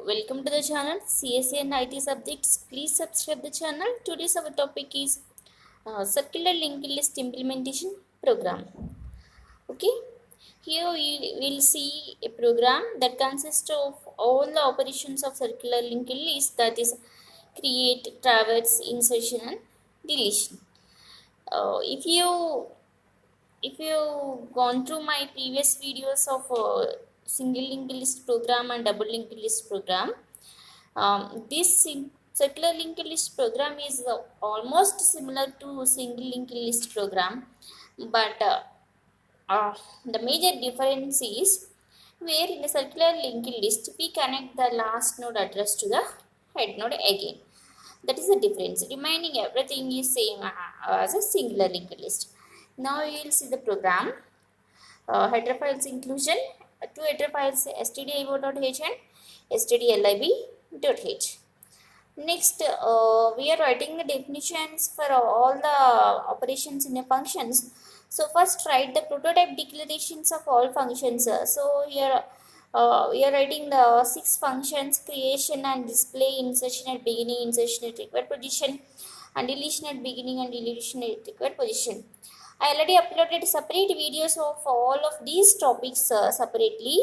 welcome to the channel CSA and IT subjects. Please subscribe the channel. Today's our topic is circular linked list implementation program. Okay, here we will see a program that consists of all the operations of circular linked list, that is create, traverse, insertion and deletion. If you gone through my previous videos of single linked list program and double linked list program, this circular linked list program is almost similar to single linked list program, but the major difference is where in the circular linked list we connect the last node address to the head node again. That is the difference. Remaining everything is same as a singular linked list. Now you will see the program. Header files inclusion, two header files stdio.h and stdlib.h. Next, we are writing the definitions for all the operations in the functions. So first write the prototype declarations of all functions. So here we are writing the 6 functions: creation and display, insertion at beginning, insertion at required position, and deletion at beginning and deletion at required position. I already uploaded separate videos of all of these topics separately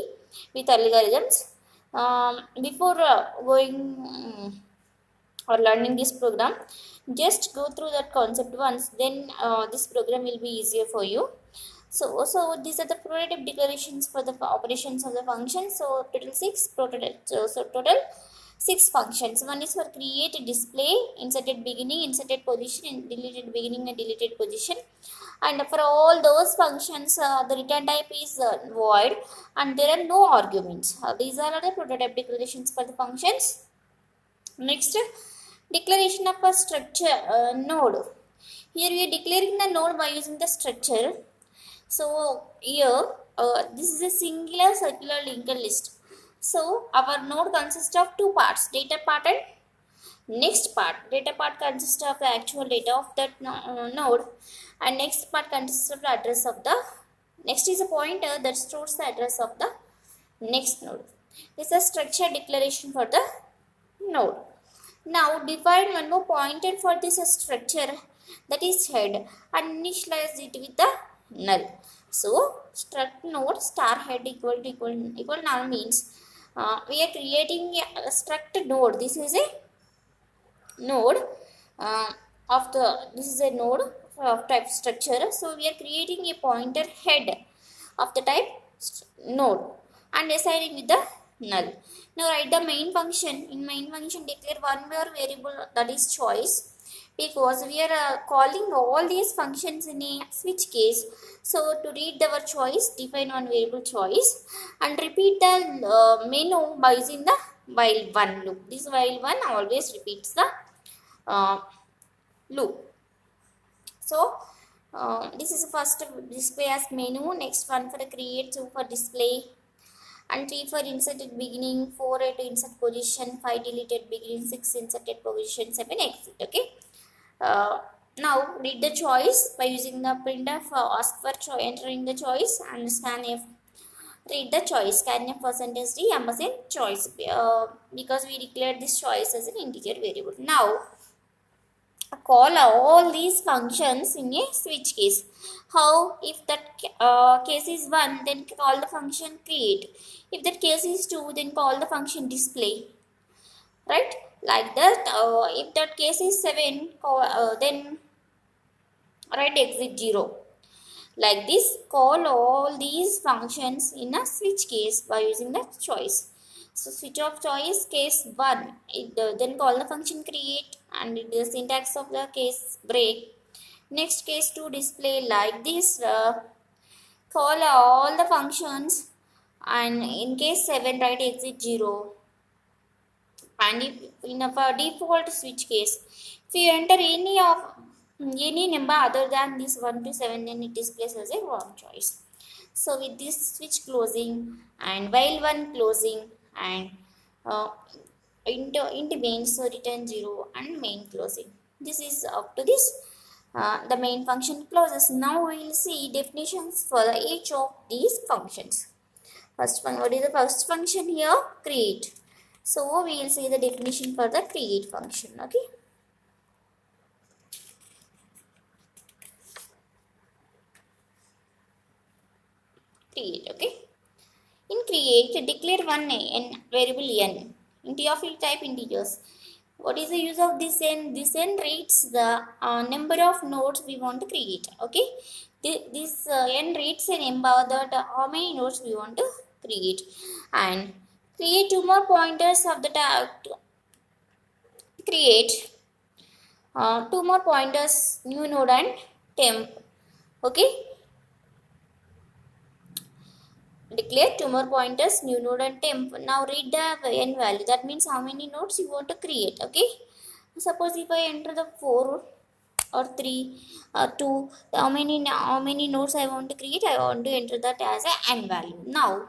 with algorithms. Before going or learning this program, just go through that concept once, then this program will be easier for you. So these are the prototype declarations for the operations of the function. So total 6 prototype. So total 6 functions. One is for create, display, inserted beginning, inserted position, deleted beginning and deleted position. And for all those functions, the return type is void and there are no arguments. These are the prototype declarations for the functions. Next, declaration of a structure node. Here we are declaring the node by using the structure. So here this is a singular circular linked list. So our node consists of 2 parts, data part and next part. Data part consists of the actual data of that node, and next part consists of the address of the next is a pointer that stores the address of the next node. This is a structure declaration for the node. Now define one more pointer for this structure, that is head, and initialize it with the null. So struct node star head equal null means we are creating a struct node. This is a node this is a node of type structure. So we are creating a pointer head of the type node and assigning with the null. Now write the main function. In main function declare one more variable, that is choice, because we are calling all these functions in a switch case. So to read our choice, define one variable choice and repeat the menu by using the while one loop. This while one always repeats the loop. So this is the first display as menu, next one for the create, 2 for display, and 3 for inserted beginning, 4 at insert position, 5 deleted beginning, 6 inserted position, 7 exit. Okay. Now read the choice by using the printf, ask for entering the choice, and scanf. Read the choice, scanf %d ampersand choice, because we declared this choice as an integer variable. Now call all these functions in a switch case. How? If that case is 1, then call the function create. If that case is 2, then call the function display. Right? Like that. If that case is 7, then write exit 0. Like this, call all these functions in a switch case by using the choice. So switch of choice case 1, then call the function create, and the syntax of the case break. Next case 2 display, like this, call all the functions, and in case 7 write exit 0. And if in a default switch case, if you enter any number other than this 1 to 7, then it displays as a wrong choice. So with this switch closing and while one closing and into main, so return 0 and main closing. This is up to this. The main function closes. Now we will see definitions for each of these functions. What is the first function here? Create. So we will see the definition for the create function. Okay, create. Okay, in create declare one n variable n int of type integers. What is the use of this n? This n reads the number of nodes we want to create. Okay, this n reads a number that how many nodes we want to create, and create two more pointers of the create two more pointers, new node and temp. Okay, declare two more pointers, new node and temp. Now read the n value, that means how many nodes you want to create. Okay, suppose if I enter the 4 or 3 or 2, how many nodes I want to create, I want to enter that as a n value. Now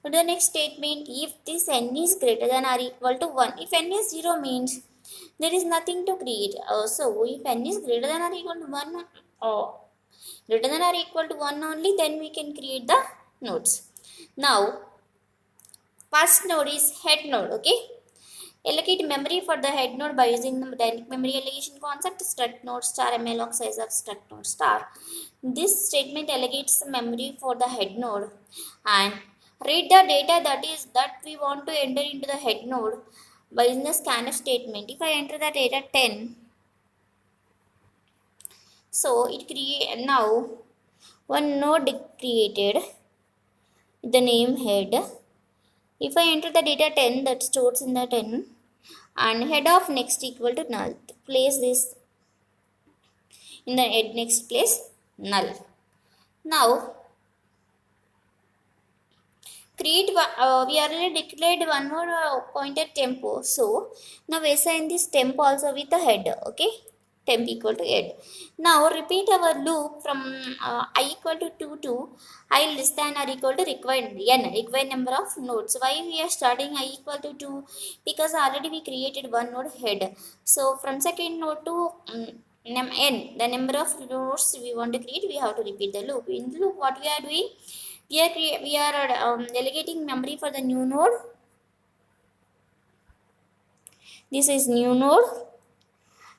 the next statement, if this n is greater than or equal to 1, if n is 0 means there is nothing to create. So if n is greater than or equal to 1, or greater than or equal to 1 only, then we can create the nodes. Now first node is head node. Okay, allocate memory for the head node by using the dynamic memory allocation concept strut node star malloc size of strut node star. This statement allocates the memory for the head node and read the data that we want to enter into the head node by using the scanf statement. If I enter the data 10, so it create now one node created with the name head. If I enter the data 10, that stores in the 10 and head of next equal to null, place this in the head next place null. Now create we already declared one more pointer tempo, so now assign this temp also with the head. Okay, temp equal to head. Now repeat our loop from I equal to 2 to I less than or equal to required number of nodes. Why we are starting I equal to 2? Because already we created one node head, so from second node to n, the number of nodes we want to create, we have to repeat the loop. In the loop, what we are doing, we are delegating memory for the new node. This is new node,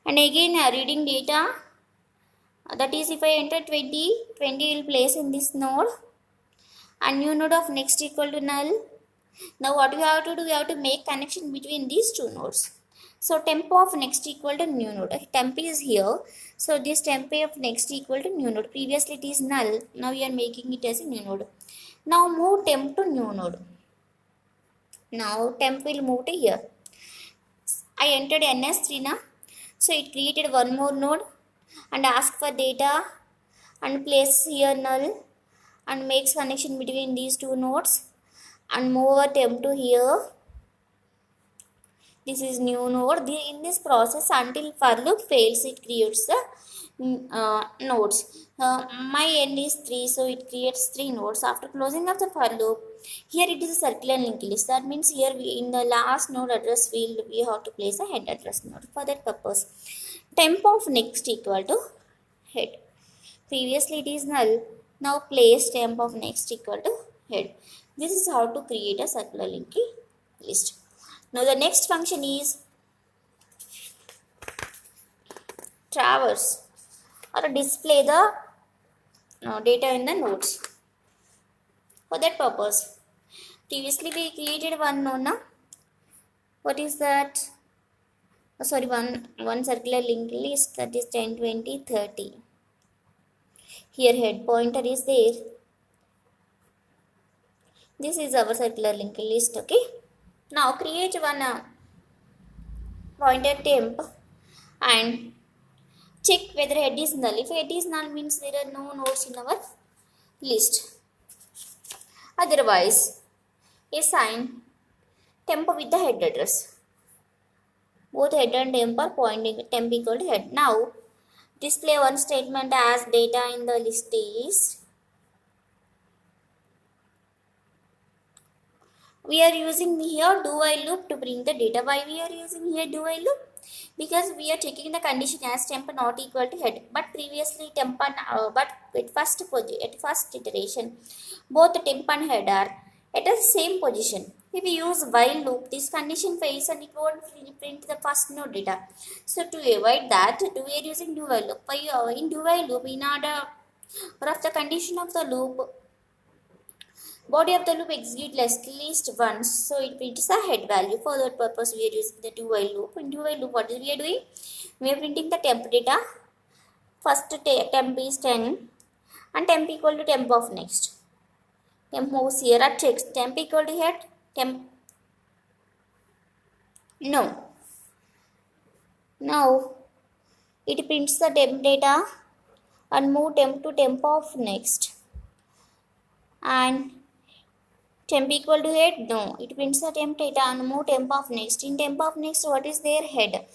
and again reading data, that is if I enter 20 will place in this node and new node of next equal to null. Now what we have to do, we have to make connection between these two nodes. So temp of next equal to new node. Temp is here, so this temp of next equal to new node. Previously it is null, now we are making it as a new node. Now move temp to new node. Now temp will move to here. I entered ns3 now, so it created one more node and ask for data and place here null and makes connection between these two nodes and move our temp to here. This is new node. In this process, until for loop fails, it creates the nodes. My n is 3, so it creates 3 nodes. After closing of the for loop, here it is a circular linked list. That means here in the last node address field, we have to place a head address node. For that purpose, temp of next equal to head. Previously it is null. Now place temp of next equal to head. This is how to create a circular linked list. Now the next function is traverse or display the data in the nodes. For that purpose, previously we created one node. Now what is that? Sorry, one circular linked list, that is 10, 20, 30. Here head pointer is there. This is our circular linked list. Okay, now create one pointer temp and check whether head is null. If head is null means there are no nodes in our list. Otherwise, assign temp with the head address. Both head and temp are pointing temp equal to head. Now display one statement as data in the list is. We are using here do while loop to bring the data. Why we are using here do while loop? Because we are taking the condition as temp not equal to head. But previously temp and but at first iteration, both temp and head are at the same position. If we use while loop, this condition fails and it won't print the first node data. So to avoid that, we are using do while loop. In do while loop, in order of the condition of the loop, body of the loop execute least once, so it prints the head value. For that purpose, we are using the do while loop. In do while loop, what is we are doing? We are printing the temp data. First temp is 10 and temp equal to temp of next. Temp moves here at checks. Temp equal to head. Temp. No. Now it prints the temp data and move temp to temp of next. And temp equal to head? No. It prints the temp data and move temp of next. In temp of next, what is their head?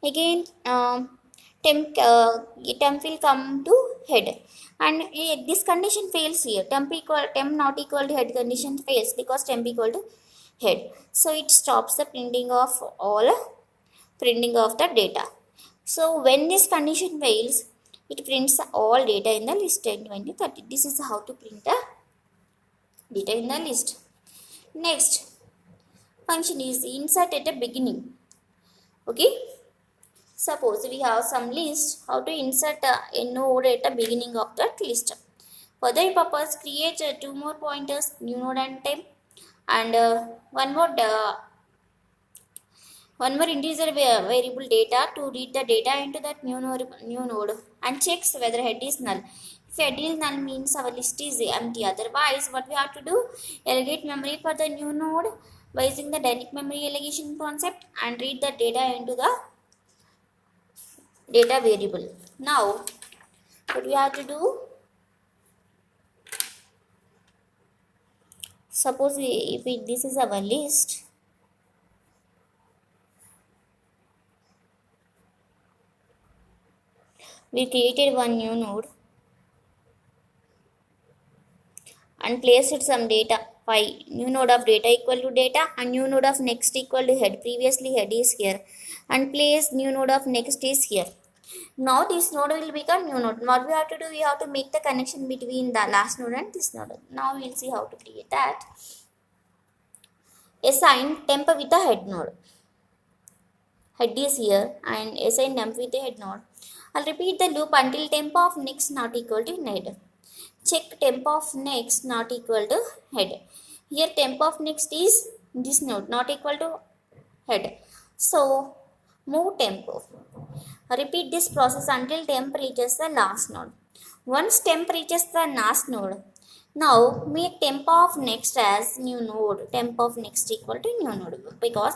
Again, temp will come to head. And this condition fails here. Temp not equal to head condition fails because temp equal to head. So it stops the printing of the data. So when this condition fails, it prints all data in the list 10, 20, 30. This is how to print the data in the list. Next function is insert at the beginning. Okay. Suppose we have some list, how to insert a node at the beginning of that list. For that purpose, create two more pointers, new node and temp, and one more integer variable data to read the data into that new node and checks whether head is null. If head is null means our list is empty. Otherwise, what we have to do, allocate memory for the new node by using the dynamic memory allocation concept and read the data into the data variable. Now, what we have to do, suppose this is our list. We created one new node and placed some data. New node of data equal to data and new node of next equal to head. Previously head is here and place new node of next is here. Now this node will become new node. What we have to do, we have to make the connection between the last node and this node. Now we will see how to create that. Assign temp with the head node. Head is here and assign temp with the head node. I'll repeat the loop until temp of next not equal to head. Check temp of next not equal to head. Here temp of next is this node not equal to head. So move temp. Repeat this process until temp reaches the last node. Once temp reaches the last node, now make temp of next as new node. Temp of next equal to new node, because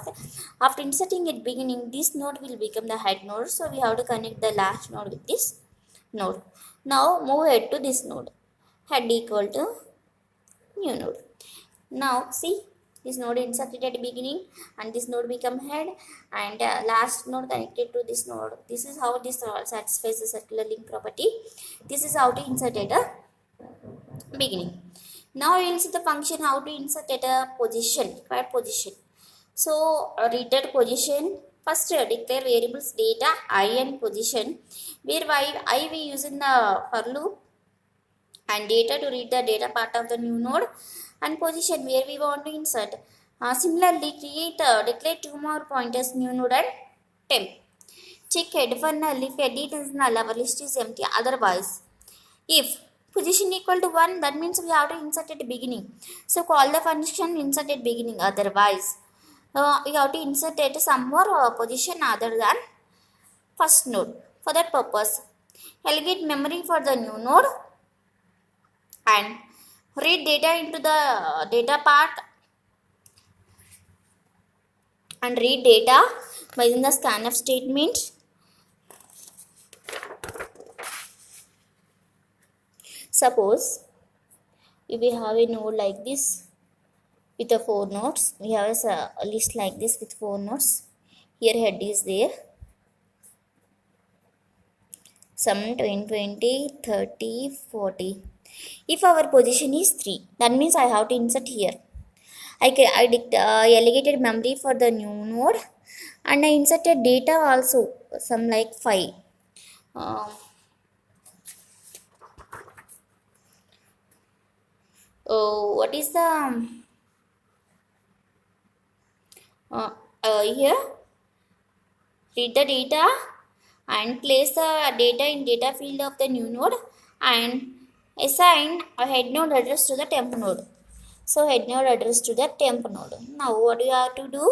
after inserting it beginning, this node will become the head node. So we have to connect the last node with this node. Now move head to this node. Head equal to new node. Now see, this node inserted at the beginning and this node become head and last node connected to this node. This is how this satisfies the circular link property. This is how to insert at a beginning. Now we will see the function how to insert at a position, required position. So read that position. First declare variables data, I and position, where I we use in the for loop and data to read the data part of the new node and position where we want to insert. Similarly, declare two more pointers, new node and temp. Check head for null. If head is null, our list is empty. Otherwise, if position equal to 1, that means we have to insert at the beginning. So call the function insert at beginning. Otherwise, we have to insert at some more position other than first node. For that purpose, allocate memory for the new node and read data into the data part and read data by using the scanf statement. Suppose if we have a node like this with the 4 nodes, we have a list like this with 4 nodes. Here head is there, some 20, 20, 30, 40. If our position is 3, that means I have to insert here. I allocated memory for the new node and I inserted data also, some like 5. What is the uh, here read the data and place the data in data field of the new node and assign a head node address to the temp node. So head node address to the temp node. Now what do you have to do?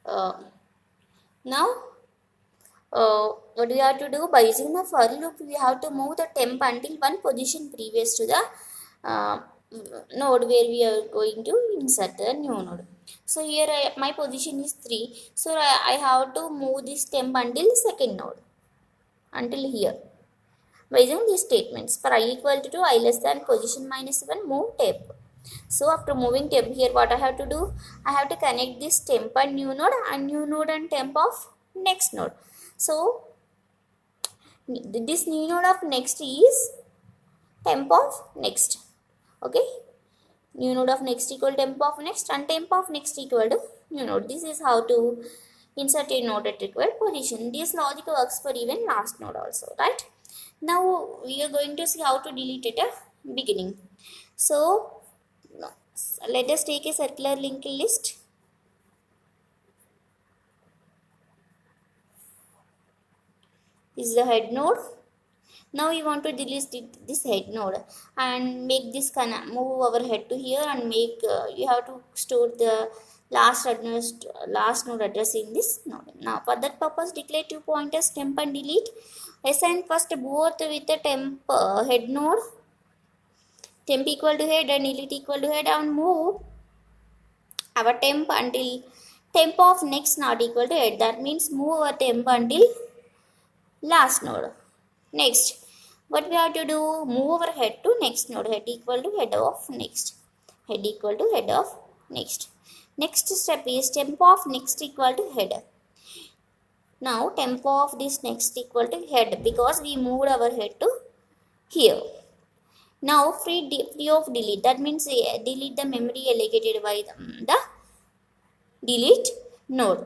Uh, now what do you have to do? By using the for loop, we have to move the temp until one position previous to the uh, node where we are going to insert the new node. So here my position is 3. So I have to move this temp until second node, until here. By using these statements, for I equal to 2, I less than position minus 1, move temp. So after moving temp, here what I have to do? I have to connect this temp and new node and temp of next node. So this new node of next is temp of next. Okay, new node of next equal temp of next and temp of next equal to new node. This is how to insert a node at required position. This logic works for even last node also, right? Now we are going to see how to delete at a beginning. So let us take a circular linked list. This is the head node. Now we want to delete this head node and make this move our head to here and make you have to store the last node address in this node. Now for that purpose, declare two pointers temp and delete. Assign first both with the temp head node, temp equal to head and delete equal to head, and move our temp until temp of next node equal to head. That means move our temp until last node. Next, what we have to do? Move our head to next node. Head equal to head of next. Head equal to head of next. Next step is temp of next equal to head. Now temp of this next equal to head because we moved our head to here. Now free of delete. That means delete the memory allocated by the delete node.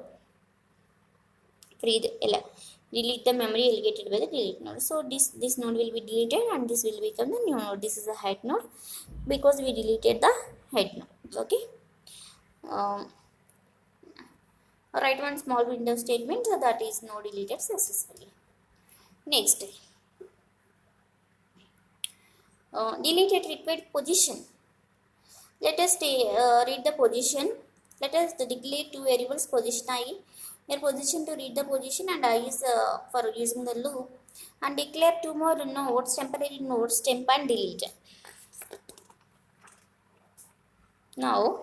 Delete the memory allocated by the delete node. So this node will be deleted and this will become the new node. This is a head node because we deleted the head node. Okay. Write one small window statement that is node deleted successfully. Next, delete at required position. Let us read the position. Let us declare two variables, position I, their position to read the position, and I is for using the loop, and declare two more nodes, temporary nodes, temp and delete. Now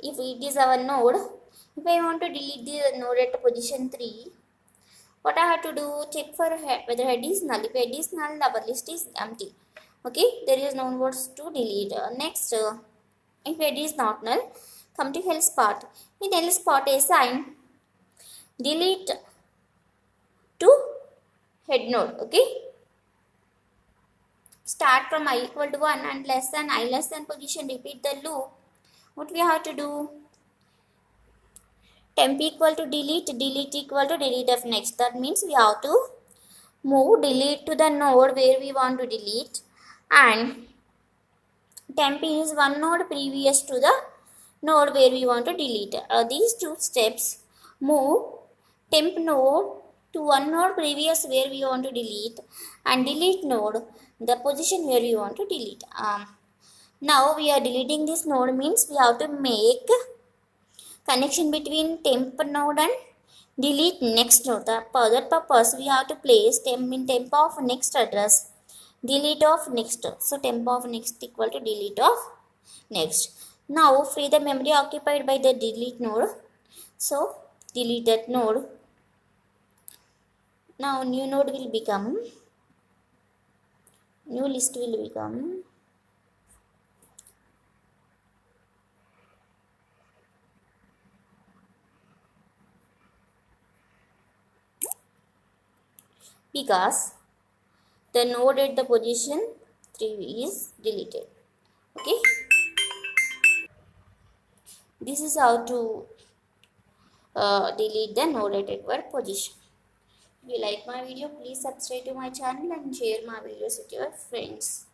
if it is our node, if I want to delete the node at position 3, what I have to do? Check for whether head is null. If head is null, our list is empty. Okay, there is no nodes to delete. Next, if head is not null, come to else part. In else part, assign delete to head node. Okay, start from I equal to 1 and less than I less than position. Repeat the loop. What we have to do? Temp equal to delete, delete equal to delete of next. That means we have to move delete to the node where we want to delete, and temp is one node previous to the node where we want to delete. These two steps move temp node to one node previous where we want to delete, and delete node the position where we want to delete. Now we are deleting this node means we have to make connection between temp node and delete next node. For that purpose, we have to place temp in temp of next address, delete of next. So temp of next equal to delete of next. Now free the memory occupied by the delete node. So delete that node. Now new node will become, new list will become because the node at the position 3 is deleted. Okay, this is how to delete the no rated word position. If you like my video, please subscribe to my channel and share my videos with your friends.